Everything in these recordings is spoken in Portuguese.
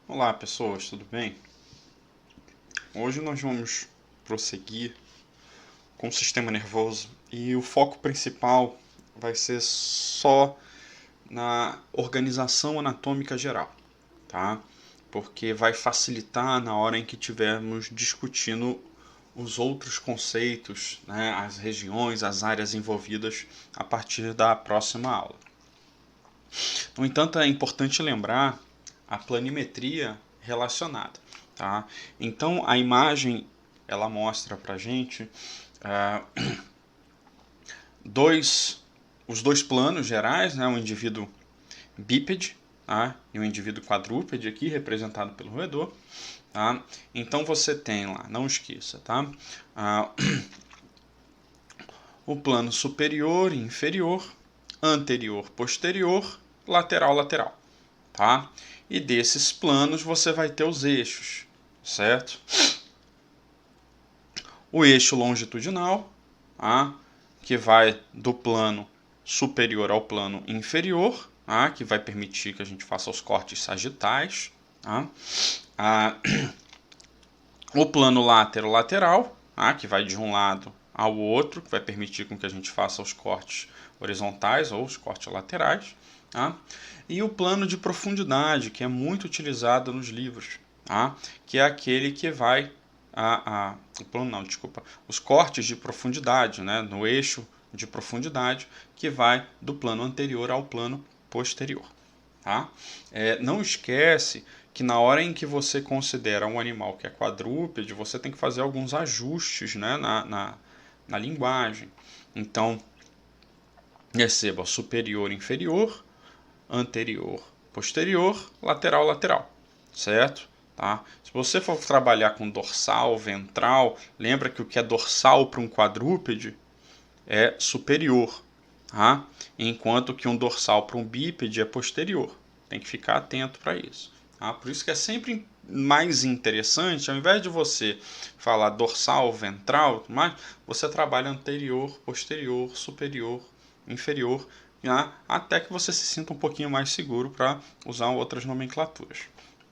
Olá pessoas, tudo bem? Hoje nós vamos prosseguir com o sistema nervoso e o foco principal vai ser só na organização anatômica geral, tá? Porque vai facilitar na hora em que estivermos discutindo os outros conceitos, né, as regiões, as áreas envolvidas a partir da próxima aula. No entanto, é importante lembrar a planimetria relacionada. Tá? Então, a imagem ela mostra para a gente os dois planos gerais, né? Um indivíduo bípede, tá? E um indivíduo quadrúpede aqui, representado pelo roedor. Tá? Então, você tem lá, não esqueça, tá? O plano superior e inferior, anterior, posterior, lateral, lateral. Tá? E desses planos você vai ter os eixos, certo? O eixo longitudinal, tá? Que vai do plano superior ao plano inferior, tá? Que vai permitir que a gente faça os cortes sagitais. Tá? O plano lateral, tá? Que vai de um lado ao outro, que vai permitir com que a gente faça os cortes horizontais ou os cortes laterais. Tá? E o plano de profundidade, que é muito utilizado nos livros, tá? Que é aquele que vai o plano não, desculpa, os cortes de profundidade, né? No eixo de profundidade, que vai do plano anterior ao plano posterior. Tá? Não esquece que na hora em que você considera um animal que é quadrúpede, você tem que fazer alguns ajustes, né, na linguagem. Então, receba superior, inferior, anterior, posterior, lateral, lateral, certo? Tá? Se você for trabalhar com dorsal, ventral, lembra que o que é dorsal para um quadrúpede é superior, tá? Enquanto que um dorsal para um bípede é posterior. Tem que ficar atento para isso. Tá? Por isso que é sempre mais interessante, ao invés de você falar dorsal, ventral, você trabalha anterior, posterior, superior, inferior, até que você se sinta um pouquinho mais seguro para usar outras nomenclaturas.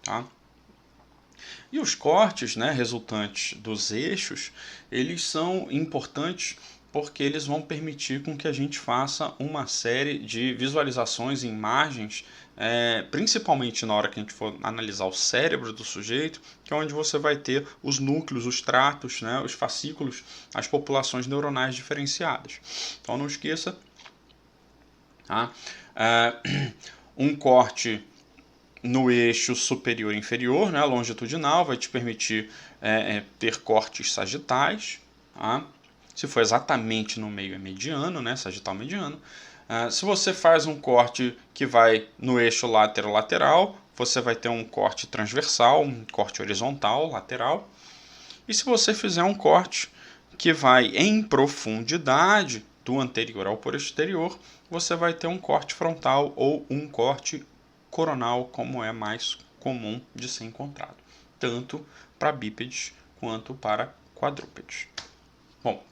Tá? E os cortes, né, resultantes dos eixos, eles são importantes porque eles vão permitir com que a gente faça uma série de visualizações em imagens, principalmente na hora que a gente for analisar o cérebro do sujeito, que é onde você vai ter os núcleos, os tratos, né, os fascículos, as populações neuronais diferenciadas. Então não esqueça, tá? Um corte no eixo superior e inferior, né, longitudinal, vai te permitir ter cortes sagitais. Tá? Se for exatamente no meio, é mediano, né, sagital mediano. Se você faz um corte que vai no eixo lateral, você vai ter um corte transversal, um corte horizontal, lateral. E se você fizer um corte que vai em profundidade, do anterior ao posterior, você vai ter um corte frontal ou um corte coronal, como é mais comum de ser encontrado, tanto para bípedes quanto para quadrúpedes. Bom,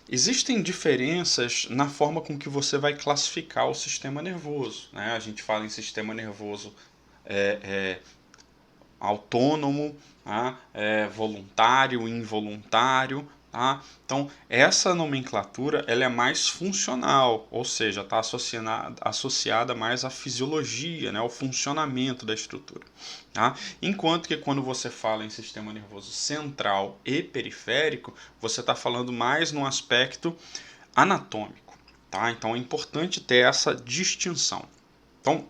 existem diferenças na forma com que você vai classificar o sistema nervoso. Né? A gente fala em sistema nervoso autônomo, voluntário, involuntário. Tá? Então, essa nomenclatura ela é mais funcional, ou seja, está associada mais à fisiologia, né, ao funcionamento da estrutura. Tá? Enquanto que quando você fala em sistema nervoso central e periférico, você está falando mais no aspecto anatômico. Tá? Então, é importante ter essa distinção. Então,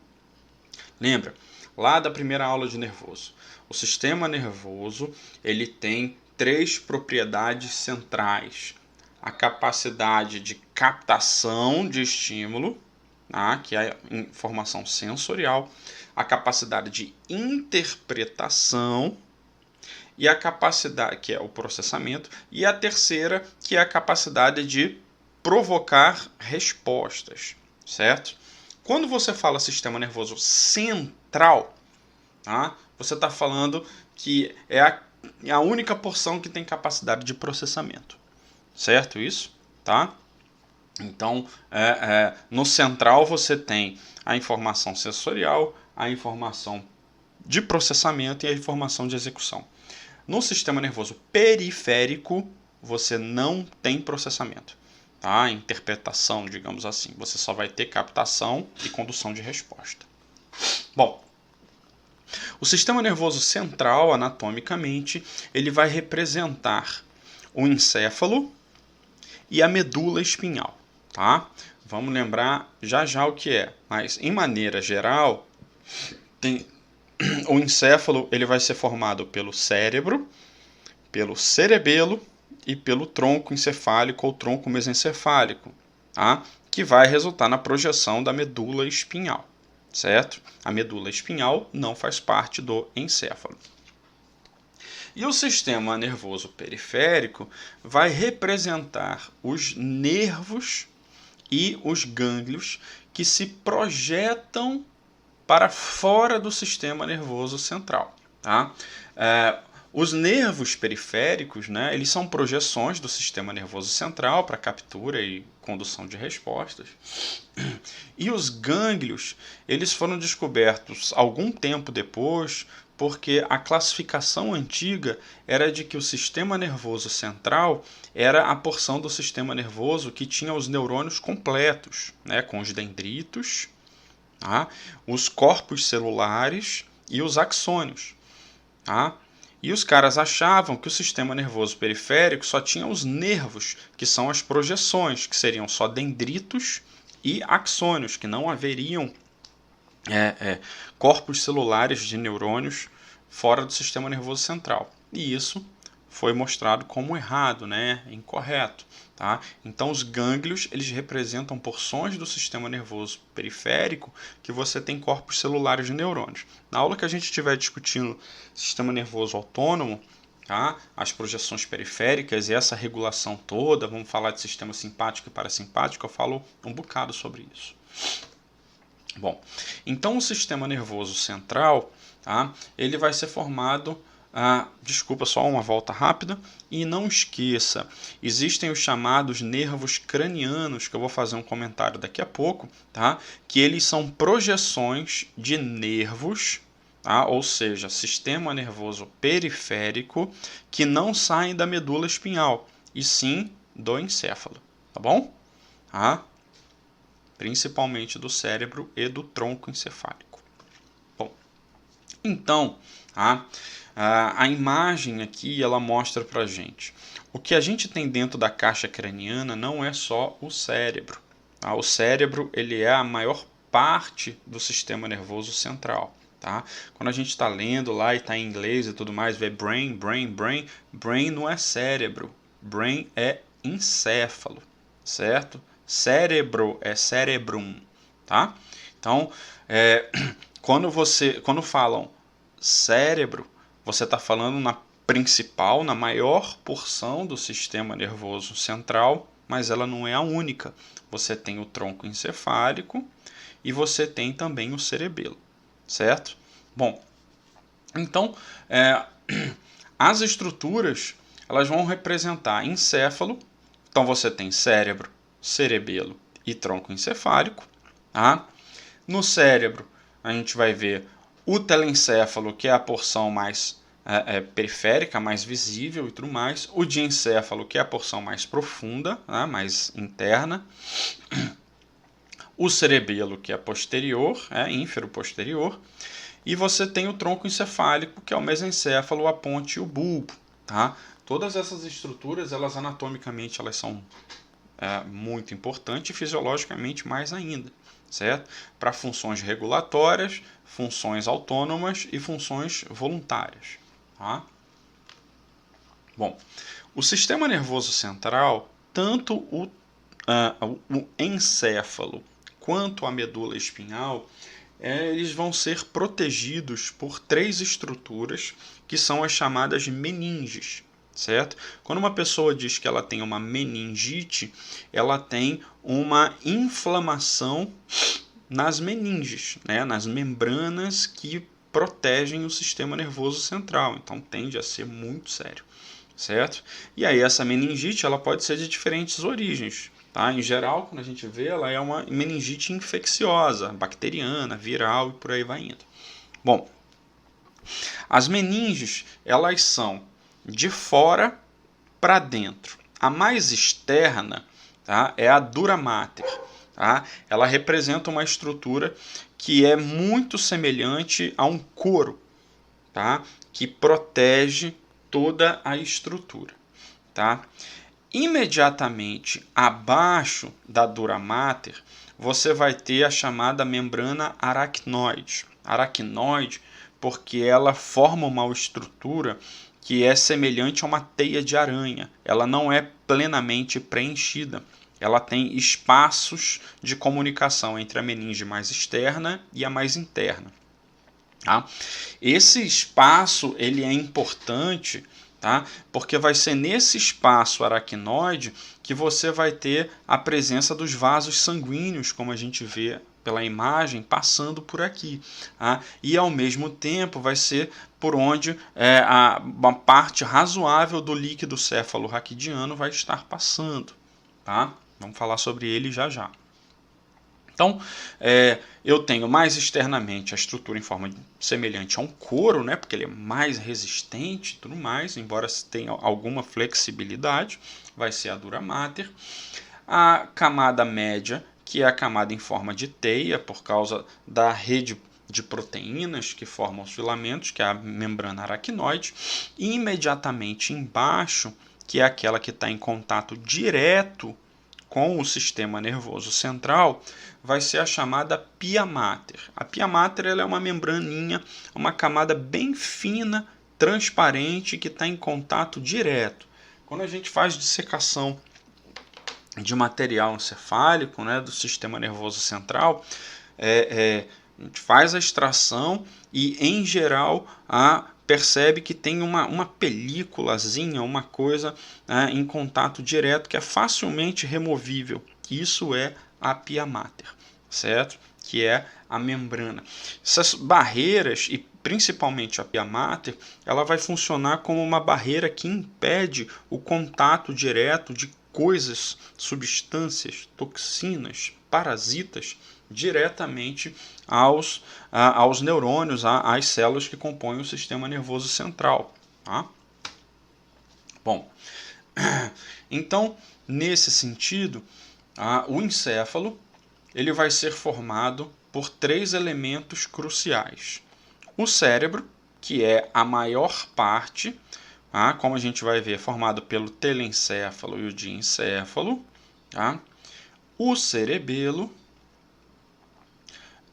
lembra, lá da primeira aula de nervoso, o sistema nervoso ele tem três propriedades centrais: a capacidade de captação de estímulo, que é a informação sensorial, a capacidade de interpretação e a capacidade, que é o processamento, e a terceira, que é a capacidade de provocar respostas, certo? Quando você fala sistema nervoso central, tá? Você está falando que é a única porção que tem capacidade de processamento, certo isso? Tá? Então, no central você tem a informação sensorial, a informação de processamento e a informação de execução. No sistema nervoso periférico, você não tem processamento, tá? Interpretação, digamos assim. Você só vai ter captação e condução de resposta. Bom, o sistema nervoso central, anatomicamente, ele vai representar o encéfalo e a medula espinhal, tá? Vamos lembrar já já o que é, mas em maneira geral, o encéfalo ele vai ser formado pelo cérebro, pelo cerebelo e pelo tronco encefálico ou tronco mesencefálico, tá? Que vai resultar na projeção da medula espinhal, certo? A medula espinhal não faz parte do encéfalo. E o sistema nervoso periférico vai representar os nervos e os gânglios que se projetam para fora do sistema nervoso central. Tá? Os nervos periféricos, né, eles são projeções do sistema nervoso central para captura e condução de respostas. E os gânglios, eles foram descobertos algum tempo depois, porque a classificação antiga era de que o sistema nervoso central era a porção do sistema nervoso que tinha os neurônios completos, né, com os dendritos, tá, os corpos celulares e os axônios. Tá? E os caras achavam que o sistema nervoso periférico só tinha os nervos, que são as projeções, que seriam só dendritos e axônios, que não haveriam corpos celulares de neurônios fora do sistema nervoso central. E isso foi mostrado como errado, né? Incorreto. Tá? Então os gânglios eles representam porções do sistema nervoso periférico que você tem corpos celulares de neurônios. Na aula que a gente estiver discutindo sistema nervoso autônomo, tá? As projeções periféricas e essa regulação toda, vamos falar de sistema simpático e parasimpático, eu falo um bocado sobre isso. Bom, então o sistema nervoso central, tá? Ele vai ser formado, desculpa, só uma volta rápida, e não esqueça, existem os chamados nervos cranianos, que eu vou fazer um comentário daqui a pouco, tá? Que eles são projeções de nervos, tá? Ou seja, sistema nervoso periférico, que não saem da medula espinhal, e sim do encéfalo, tá bom? Tá? Principalmente do cérebro e do tronco encefálico. Bom, então, a imagem aqui ela mostra para a gente. O que a gente tem dentro da caixa craniana não é só o cérebro. Tá? O cérebro ele é a maior parte do sistema nervoso central. Tá? Quando a gente está lendo lá e está em inglês e tudo mais, vê brain, brain não é cérebro, brain é encéfalo, certo? Cérebro é cerebrum, tá? Então, quando falam cérebro, você está falando na principal, na maior porção do sistema nervoso central, mas ela não é a única. Você tem o tronco encefálico e você tem também o cerebelo, certo? Bom, então, as estruturas elas vão representar encéfalo, então você tem cérebro, cerebelo e tronco encefálico. Tá? No cérebro, a gente vai ver o telencéfalo, que é a porção mais periférica, mais visível e tudo mais. O diencéfalo, que é a porção mais profunda, né, mais interna. O cerebelo, que é posterior, ínfero-posterior. E você tem o tronco encefálico, que é o mesencéfalo, a ponte e o bulbo. Tá? Todas essas estruturas, elas anatomicamente, elas são muito importante e fisiologicamente mais ainda, certo? Para funções regulatórias, funções autônomas e funções voluntárias. Tá? Bom, o sistema nervoso central, tanto o encéfalo quanto a medula espinhal, eles vão ser protegidos por 3 estruturas que são as chamadas meninges. Certo? Quando uma pessoa diz que ela tem uma meningite, ela tem uma inflamação nas meninges, né? Nas membranas que protegem o sistema nervoso central. Então tende a ser muito sério, certo? E aí essa meningite ela pode ser de diferentes origens. Tá? Em geral, quando a gente vê, ela é uma meningite infecciosa, bacteriana, viral e por aí vai indo. Bom, As meninges, elas são de fora para dentro. A mais externa, tá, é a dura mater. Tá? Ela representa uma estrutura que é muito semelhante a um couro, tá? Que protege toda a estrutura. Tá? Imediatamente abaixo da dura mater, você vai ter a chamada membrana aracnoide. Aracnoide porque ela forma uma estrutura que é semelhante a uma teia de aranha. Ela não é plenamente preenchida. Ela tem espaços de comunicação entre a meninge mais externa e a mais interna. Tá? Esse espaço ele é importante, tá? Porque vai ser nesse espaço aracnoide que você vai ter a presença dos vasos sanguíneos, como a gente vê pela imagem, passando por aqui. Tá? E ao mesmo tempo vai ser por onde uma parte razoável do líquido céfalo-raquidiano vai estar passando. Tá? Vamos falar sobre ele já já. Então, eu tenho mais externamente a estrutura em forma semelhante a um couro, né, porque ele é mais resistente e tudo mais, embora tenha alguma flexibilidade, vai ser a dura mater. A camada média, que é a camada em forma de teia, por causa da rede de proteínas que formam os filamentos, que é a membrana aracnoide. E imediatamente embaixo, que é aquela que está em contato direto com o sistema nervoso central, vai ser a chamada pia mater. A pia mater ela é uma membraninha, uma camada bem fina, transparente, que está em contato direto. Quando a gente faz dissecação de material encefálico, né, do sistema nervoso central, a gente faz a extração e, em geral, percebe que tem uma películazinha, uma coisa em contato direto que é facilmente removível. Isso é a pia mater, certo? Que é a membrana. Essas barreiras, e principalmente a pia mater, ela vai funcionar como uma barreira que impede o contato direto de coisas, substâncias, toxinas, parasitas, diretamente aos neurônios, às células que compõem o sistema nervoso central. Tá? Bom, então, nesse sentido, o encéfalo ele vai ser formado por 3 elementos cruciais. O cérebro, que é a maior parte, como a gente vai ver, formado pelo telencéfalo e o diencéfalo, tá? O cerebelo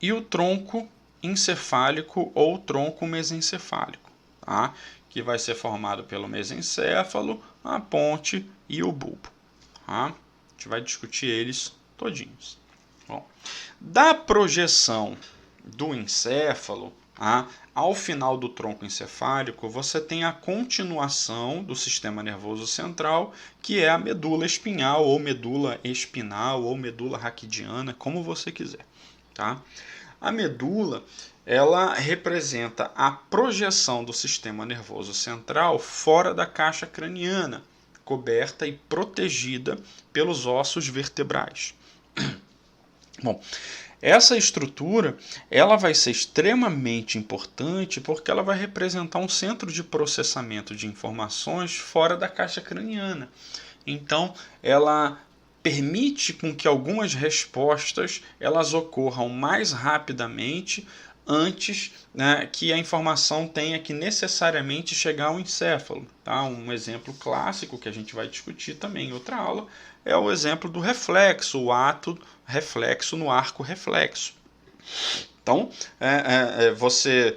e o tronco encefálico ou tronco mesencefálico, tá? Que vai ser formado pelo mesencéfalo, a ponte e o bulbo. Tá? A gente vai discutir eles todinhos. Bom, da projeção do encéfalo ao final do tronco encefálico, você tem a continuação do sistema nervoso central, que é a medula espinhal, ou medula espinal, ou medula raquidiana, como você quiser. Tá? A medula ela representa a projeção do sistema nervoso central fora da caixa craniana, coberta e protegida pelos ossos vertebrais. Bom, essa estrutura ela vai ser extremamente importante porque ela vai representar um centro de processamento de informações fora da caixa craniana. Então, ela permite com que algumas respostas elas ocorram mais rapidamente antes, né, que a informação tenha que necessariamente chegar ao encéfalo. Tá? Um exemplo clássico que a gente vai discutir também em outra aula é o exemplo do reflexo, o ato reflexo no arco reflexo. Então, você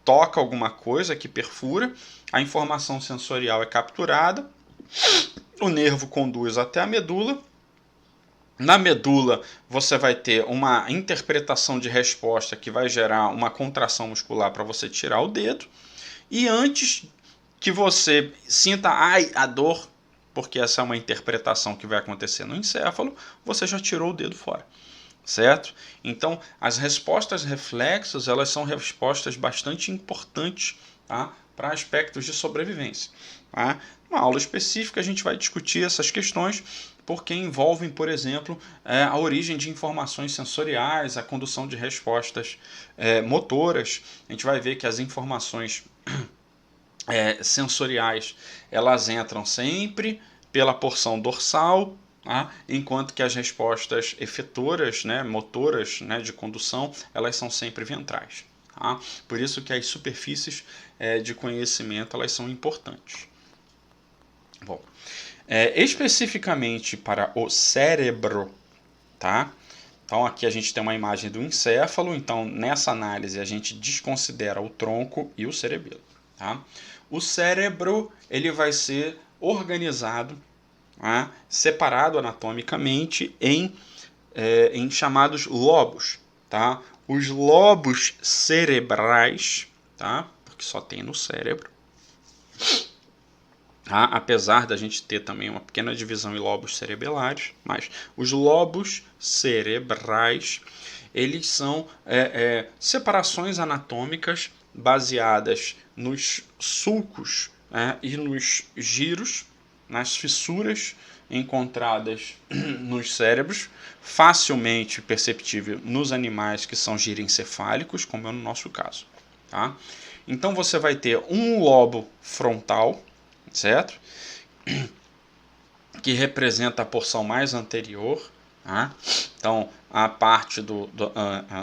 toca alguma coisa que perfura, a informação sensorial é capturada, o nervo conduz até a medula. Na medula, você vai ter uma interpretação de resposta que vai gerar uma contração muscular para você tirar o dedo. E antes que você sinta a dor, porque essa é uma interpretação que vai acontecer no encéfalo, você já tirou o dedo fora. Certo? Então, as respostas reflexas, elas são respostas bastante importantes, tá? Para aspectos de sobrevivência. Tá? Numa aula específica, a gente vai discutir essas questões, porque envolvem, por exemplo, a origem de informações sensoriais, a condução de respostas motoras. A gente vai ver que as informações sensoriais, elas entram sempre pela porção dorsal, tá? Enquanto que as respostas efetoras, né, motoras, né, de condução, elas são sempre ventrais. Tá? Por isso que as superfícies de conhecimento, elas são importantes. Bom, especificamente para o cérebro, tá? Então aqui a gente tem uma imagem do encéfalo, então nessa análise a gente desconsidera o tronco e o cerebelo. Tá? O cérebro, ele vai ser organizado, tá? Separado anatomicamente em chamados lobos. Tá? Os lobos cerebrais, tá? Porque só tem no cérebro. Tá? Apesar da gente ter também uma pequena divisão em lobos cerebelares, mas os lobos cerebrais, eles são separações anatômicas baseadas nos sulcos e nos giros, nas fissuras encontradas nos cérebros, facilmente perceptível nos animais que são girencefálicos, como é no nosso caso. Tá? Então você vai ter um lobo frontal, certo? Que representa a porção mais anterior. Tá? Então, a parte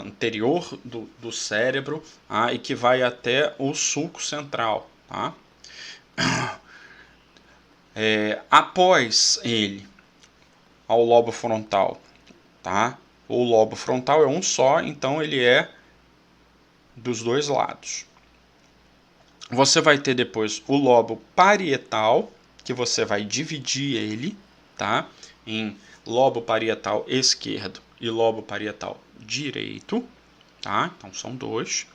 anterior do cérebro, e que vai até o sulco central. Tá? Após ele, ao lobo frontal. Tá? O lobo frontal é um só, então ele é dos dois lados. Você vai ter depois o lobo parietal, que você vai dividir ele, tá? Em lobo parietal esquerdo e lobo parietal direito, tá? Então são dois.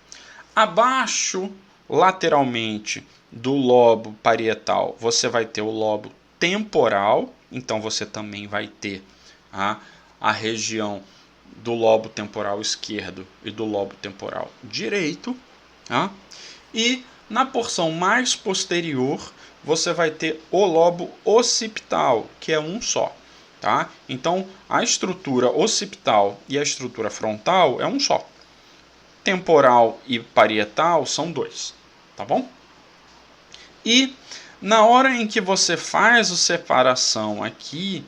Abaixo, lateralmente do lobo parietal, você vai ter o lobo temporal, então você também vai ter a região do lobo temporal esquerdo e do lobo temporal direito, tá? E na porção mais posterior, você vai ter o lobo occipital, que é um só. Tá? Então, a estrutura occipital e a estrutura frontal é um só. Temporal e parietal são dois. Tá bom? E na hora em que você faz a separação aqui,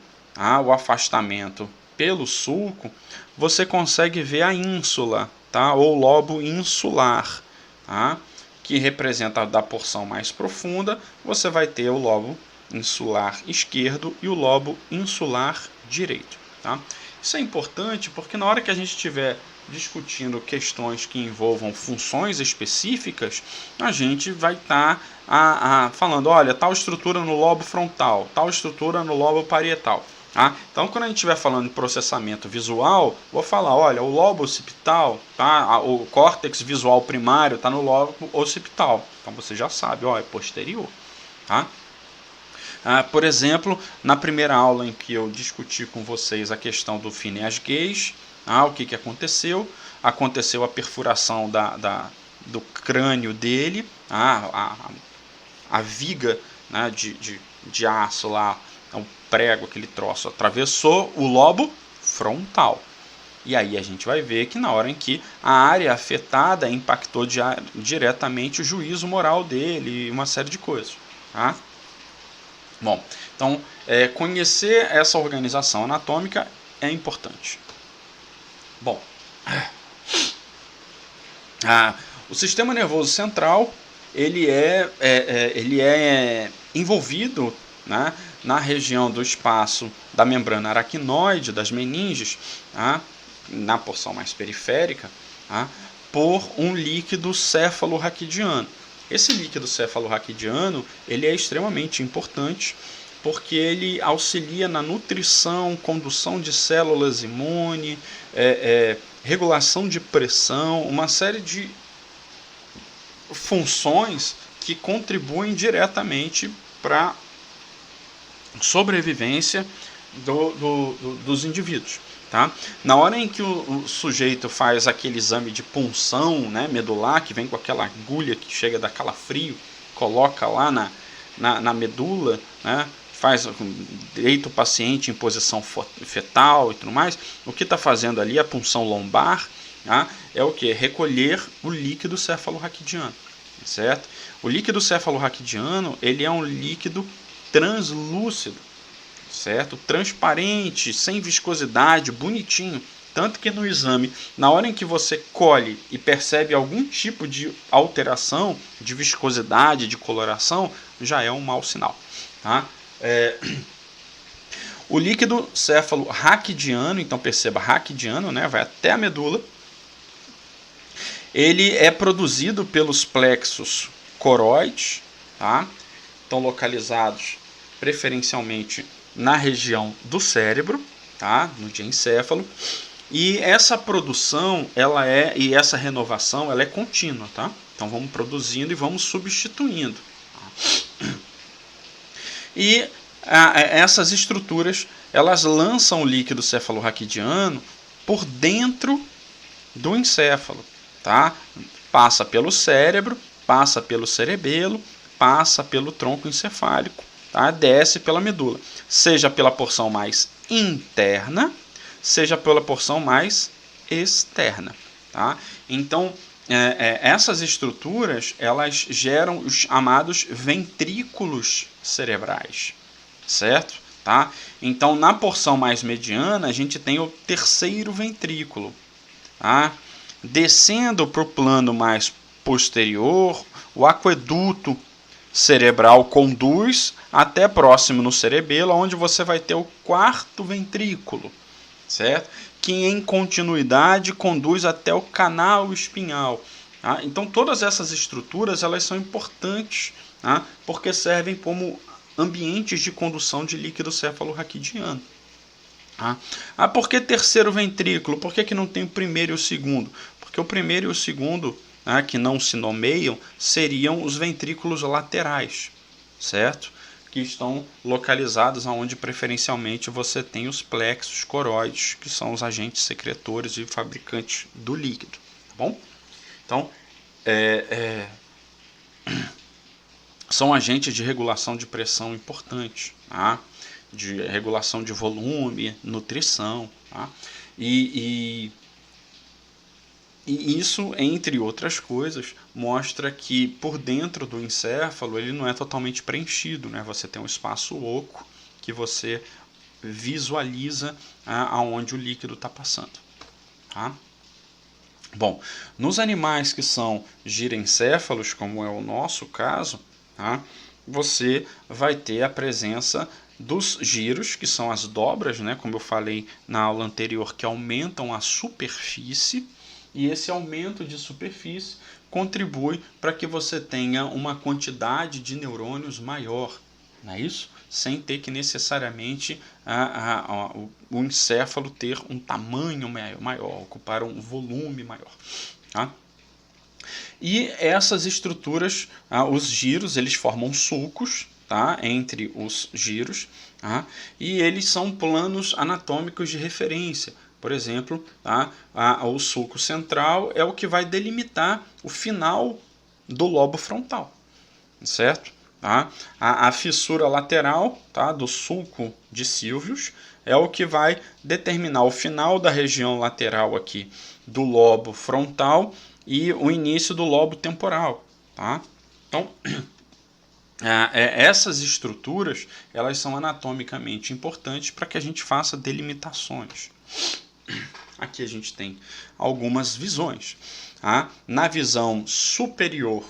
o afastamento pelo sulco, você consegue ver a ínsula, tá? Ou lobo insular, tá? Que representa da porção mais profunda, você vai ter o lobo insular esquerdo e o lobo insular direito. Tá? Isso é importante porque na hora que a gente estiver discutindo questões que envolvam funções específicas, a gente vai estar falando, olha, tal estrutura no lobo frontal, tal estrutura no lobo parietal. Tá? Então, quando a gente estiver falando de processamento visual, vou falar, olha, o lobo occipital, tá? O córtex visual primário está no lobo occipital. Então, você já sabe, é posterior. Tá? Por exemplo, na primeira aula em que eu discuti com vocês a questão do Phineas Gage, o que aconteceu? Aconteceu a perfuração do crânio dele, a viga, né, de aço lá, o prego, aquele troço, atravessou o lobo frontal. E aí a gente vai ver que na hora em que a área afetada impactou diretamente o juízo moral dele e uma série de coisas. Tá? Bom, então conhecer essa organização anatômica é importante. Bom, o sistema nervoso central ele é envolvido, né, na região do espaço da membrana aracnoide, das meninges, na porção mais periférica, por um líquido cefalorraquidiano. Esse líquido cefalorraquidiano ele é extremamente importante porque ele auxilia na nutrição, condução de células imunes, regulação de pressão, uma série de funções que contribuem diretamente para a sobrevivência dos indivíduos. Tá? Na hora em que o sujeito faz aquele exame de punção, né, medular, que vem com aquela agulha que chega a dar calafrio, coloca lá na medula, né, deita o paciente em posição fetal e tudo mais, o que está fazendo ali, a punção lombar, tá? É o que? Recolher o líquido cefalorraquidiano, certo? O líquido cefalorraquidiano, ele é um líquido translúcido, certo? Transparente, sem viscosidade, bonitinho. Tanto que no exame, na hora em que você colhe e percebe algum tipo de alteração de viscosidade, de coloração, já é um mau sinal, tá? O líquido cefalorraquidiano, então perceba, raquidiano, né, vai até a medula. Ele é produzido pelos plexos coroides, tá? Estão localizados preferencialmente na região do cérebro, tá? No diencéfalo. E essa produção, e essa renovação, ela é contínua, tá? Então vamos produzindo e vamos substituindo. E essas estruturas, elas lançam o líquido cefalorraquidiano por dentro do encéfalo, tá? Passa pelo cérebro, passa pelo cerebelo, passa pelo tronco encefálico, tá? Desce pela medula, seja pela porção mais interna, seja pela porção mais externa, tá? Então, essas estruturas, elas geram os chamados ventrículos cerebrais, certo? Tá? Então, na porção mais mediana, a gente tem o terceiro ventrículo, tá? Descendo para o plano mais posterior, o aqueduto cerebral conduz até próximo no cerebelo, onde você vai ter o quarto ventrículo, certo? Que em continuidade conduz até o canal espinhal. Tá? Então todas essas estruturas, elas são importantes, tá? Porque servem como ambientes de condução de líquido cefalorraquidiano. Tá? Por que terceiro ventrículo? Por que não tem o primeiro e o segundo? Porque o primeiro e o segundo, tá, que não se nomeiam, seriam os ventrículos laterais, certo? Que estão localizados onde preferencialmente você tem os plexos coroides, que são os agentes secretores e fabricantes do líquido, tá bom? Então, são agentes de regulação de pressão importantes, tá? De regulação de volume, nutrição, tá? E isso, entre outras coisas, mostra que por dentro do encéfalo ele não é totalmente preenchido, né? Você tem um espaço oco que você visualiza aonde o líquido está passando. Tá? Bom, nos animais que são girencéfalos, como é o nosso caso, tá? Você vai ter a presença dos giros, que são as dobras, né? Como eu falei na aula anterior, que aumentam a superfície. E esse aumento de superfície contribui para que você tenha uma quantidade de neurônios maior, não é isso? Sem ter que necessariamente o encéfalo ter um tamanho maior, ocupar um volume maior. Tá? E essas estruturas, os giros, eles formam sulcos, tá? Entre os giros, tá? E eles são planos anatômicos de referência. Por exemplo, tá? O sulco central é o que vai delimitar o final do lobo frontal, certo? Tá? A fissura lateral, tá? Do sulco de Sylvius é o que vai determinar o final da região lateral aqui do lobo frontal e o início do lobo temporal. Tá? Então, essas estruturas, elas são anatomicamente importantes para que a gente faça delimitações. Aqui a gente tem algumas visões. Tá? Na visão superior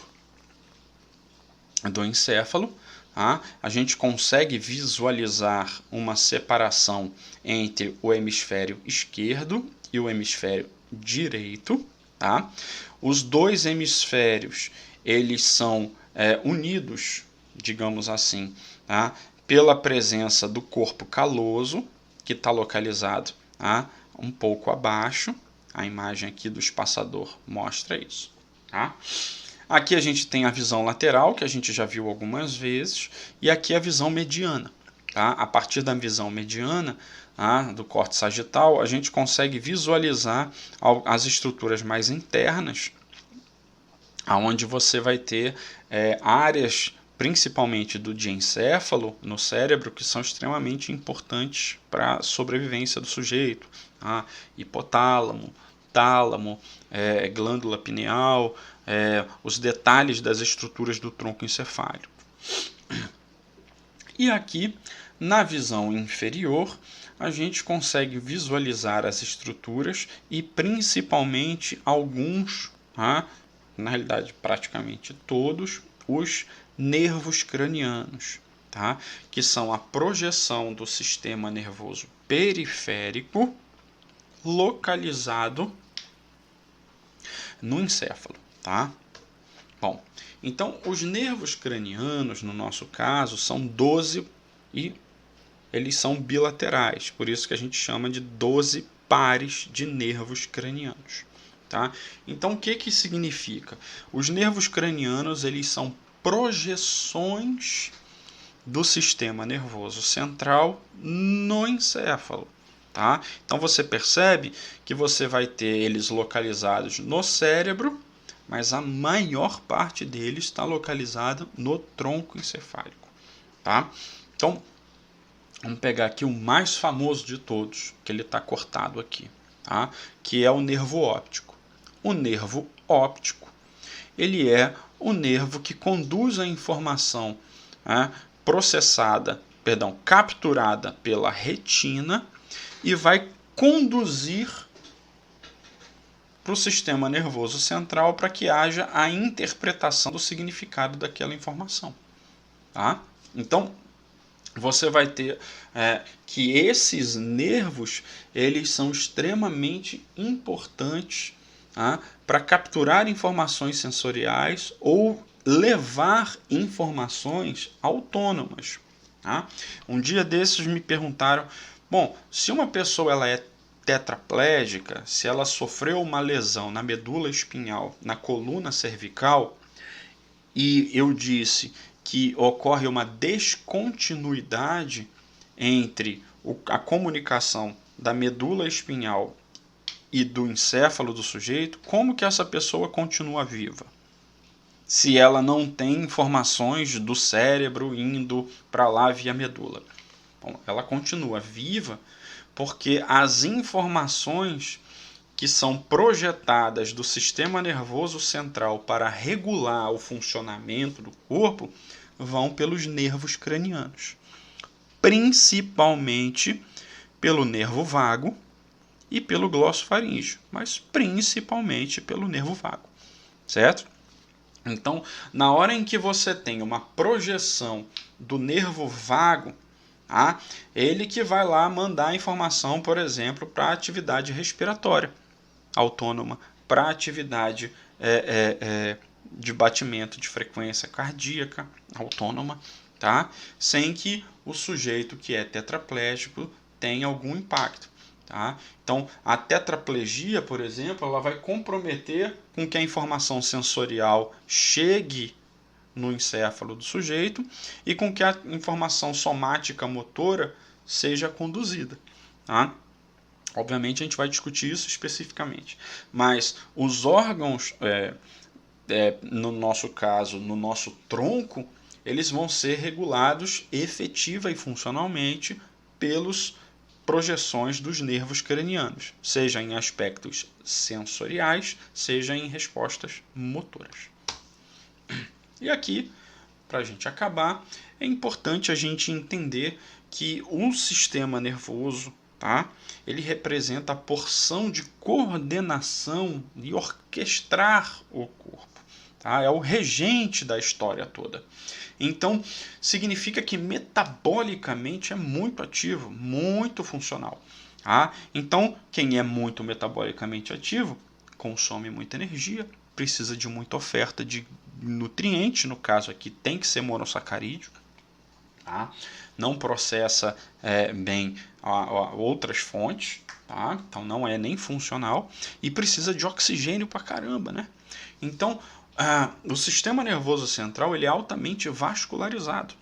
do encéfalo, tá? A gente consegue visualizar uma separação entre o hemisfério esquerdo e o hemisfério direito. Tá? Os dois hemisférios, eles são unidos, digamos assim, tá? Pela presença do corpo caloso, que está localizado, tá? Um pouco abaixo. A imagem aqui do espaçador mostra isso. Tá? Aqui a gente tem a visão lateral, que a gente já viu algumas vezes, e aqui a visão mediana. Tá? A partir da visão mediana, tá, do córtex sagital, a gente consegue visualizar as estruturas mais internas, onde você vai ter áreas principalmente do diencéfalo no cérebro, que são extremamente importantes para a sobrevivência do sujeito. Tá? Hipotálamo, tálamo, glândula pineal, os detalhes das estruturas do tronco encefálico. E aqui, na visão inferior, a gente consegue visualizar as estruturas e principalmente alguns, na realidade praticamente todos, os nervos cranianos, tá? Que são a projeção do sistema nervoso periférico localizado no encéfalo, tá? Bom, então os nervos cranianos, no nosso caso, são 12 e eles são bilaterais, por isso que a gente chama de 12 pares de nervos cranianos. Tá? Então, o que significa? Os nervos cranianos eles são projeções do sistema nervoso central no encéfalo. Tá? Então, você percebe que você vai ter eles localizados no cérebro, mas a maior parte deles está localizada no tronco encefálico. Tá? Então, vamos pegar aqui o mais famoso de todos, que ele está cortado aqui, tá? Que é o nervo óptico. O nervo óptico, ele é o nervo que conduz a informação capturada pela retina e vai conduzir para o sistema nervoso central para que haja a interpretação do significado daquela informação. Tá? Então, você vai ter que esses nervos eles são extremamente importantes para capturar informações sensoriais ou levar informações autônomas. Tá? Um dia desses me perguntaram, bom, se uma pessoa ela é tetraplégica, se ela sofreu uma lesão na medula espinhal, na coluna cervical, e eu disse que ocorre uma descontinuidade entre a comunicação da medula espinhal e do encéfalo do sujeito, como que essa pessoa continua viva? Se ela não tem informações do cérebro indo para lá via medula. Bom, ela continua viva porque as informações que são projetadas do sistema nervoso central para regular o funcionamento do corpo vão pelos nervos cranianos, principalmente pelo nervo vago e pelo glossofaríngeo, mas principalmente pelo nervo vago, certo? Então, na hora em que você tem uma projeção do nervo vago, ele que vai lá mandar a informação, por exemplo, para a atividade respiratória autônoma, para a atividade de batimento de frequência cardíaca autônoma, tá? Sem que o sujeito que é tetraplégico tenha algum impacto. Tá? Então, a tetraplegia, por exemplo, ela vai comprometer com que a informação sensorial chegue no encéfalo do sujeito e com que a informação somática motora seja conduzida. Tá? Obviamente, a gente vai discutir isso especificamente. Mas os órgãos, no nosso caso, no nosso tronco, eles vão ser regulados efetiva e funcionalmente pelos projeções dos nervos cranianos, seja em aspectos sensoriais, seja em respostas motoras. E aqui, para a gente acabar, é importante a gente entender que o sistema nervoso, ele representa a porção de coordenação e orquestrar o corpo. É o regente da história toda. Então, significa que metabolicamente é muito ativo, muito funcional. Então, quem é muito metabolicamente ativo, consome muita energia, precisa de muita oferta de nutrientes, no caso aqui tem que ser monossacarídeo, não processa bem outras fontes, então não é nem funcional, e precisa de oxigênio pra caramba, né? Então, o sistema nervoso central ele é altamente vascularizado.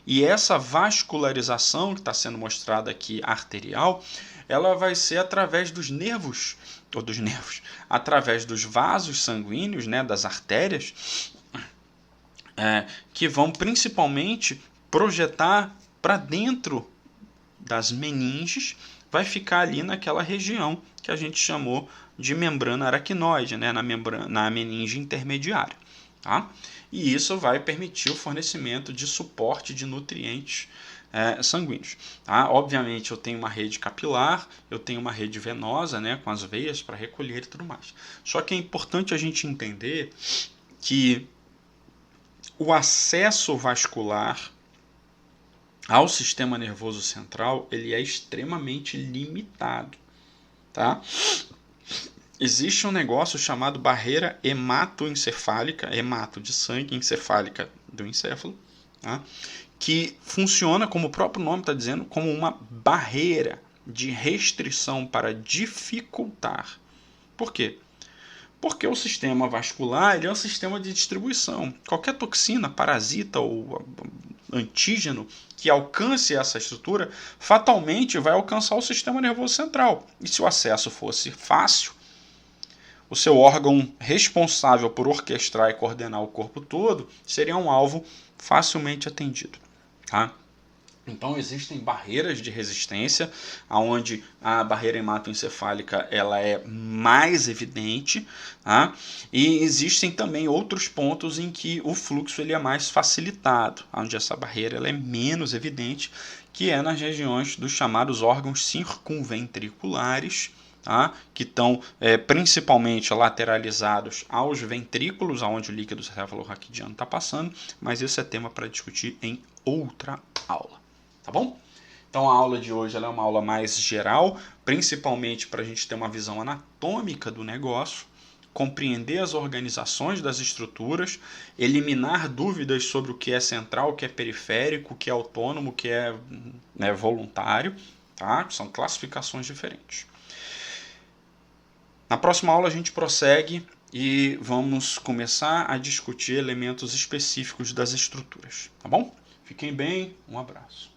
E essa vascularização que está sendo mostrada aqui, arterial, ela vai ser através dos nervos, através dos vasos sanguíneos, das artérias, que vão principalmente projetar para dentro das meninges, vai ficar ali naquela região que a gente chamou de membrana aracnoide, né, na meninge intermediária. Tá? E isso vai permitir o fornecimento de suporte de nutrientes sanguíneos. Tá? Obviamente eu tenho uma rede capilar, eu tenho uma rede venosa, né, com as veias para recolher e tudo mais. Só que é importante a gente entender que o acesso vascular ao sistema nervoso central ele é extremamente limitado. Tá? Existe um negócio chamado barreira hematoencefálica, hemato de sangue, encefálica do encéfalo, tá? Que funciona, como o próprio nome está dizendo, como uma barreira de restrição para dificultar. Por quê? Porque o sistema vascular ele é um sistema de distribuição. Qualquer toxina, parasita ou antígeno que alcance essa estrutura, fatalmente vai alcançar o sistema nervoso central. E se o acesso fosse fácil, o seu órgão responsável por orquestrar e coordenar o corpo todo seria um alvo facilmente atendido. Tá? Então existem barreiras de resistência, onde a barreira hematoencefálica ela é mais evidente, tá? E existem também outros pontos em que o fluxo ele é mais facilitado, onde essa barreira ela é menos evidente, que é nas regiões dos chamados órgãos circunventriculares, tá? Que estão principalmente lateralizados aos ventrículos, onde o líquido cefalorraquidiano está passando, mas isso é tema para discutir em outra aula. Tá bom? Então a aula de hoje ela é uma aula mais geral, principalmente para a gente ter uma visão anatômica do negócio, compreender as organizações das estruturas, eliminar dúvidas sobre o que é central, o que é periférico, o que é autônomo, o que é voluntário, tá? São classificações diferentes. Na próxima aula a gente prossegue e vamos começar a discutir elementos específicos das estruturas, tá bom? Fiquem bem, um abraço.